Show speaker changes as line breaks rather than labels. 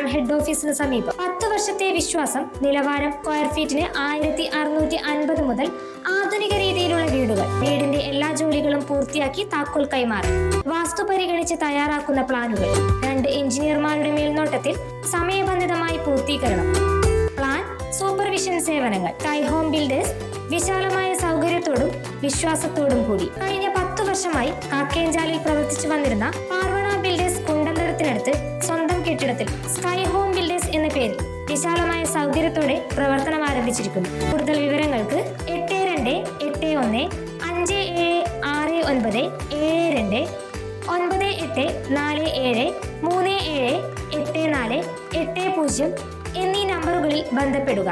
Ernakulam head ഓഫീസിന് സമീപം. 10 വർഷത്തെ വിശ്വാസം, നിലവാരം, സ്ക്വയർ ഫീറ്റിന് 1650 മുതൽ. ആധുനിക രീതിയിലുള്ള വീടുകൾ. വീടിന്റെ എല്ലാ ജോലികളും പൂർത്തിയാക്കി താക്കോൽ കൈമാറി. വാസ്തു പരിഗണിച്ച് തയ്യാറാക്കുന്ന പ്ലാനുകൾ. 2 എഞ്ചിനീയർമാരുടെ മേൽനോട്ടത്തിൽ സമയബന്ധിതമായി പൂർത്തീകരണം. പ്ലാൻ സൂപ്പർവിഷൻ സേവനങ്ങൾ. സ്കൈ ഹോം ബിൽഡേഴ്സ് വിശാലമായ സൗകര്യത്തോടും വിശ്വാസത്തോടും കൂടി. കഴിഞ്ഞ 10 വർഷമായി കാക്കേഞ്ചാലിൽ പ്രവർത്തിച്ചു വന്നിരുന്ന പാർവണ ബിൽഡേഴ്സ് കുണ്ടന്തരത്തിനടുത്ത് സ്വന്തം കെട്ടിടത്തിൽ സ്കൈ ഹോം ബിൽഡേഴ്സ് എന്ന പേരിൽ വിശാലമായ സൗകര്യത്തോടെ പ്രവർത്തനം ആരംഭിച്ചിരിക്കുന്നു. കൂടുതൽ വിവരങ്ങൾക്ക് 825747 എന്നീ നമ്പറുകളിൽ ബന്ധപ്പെടുക.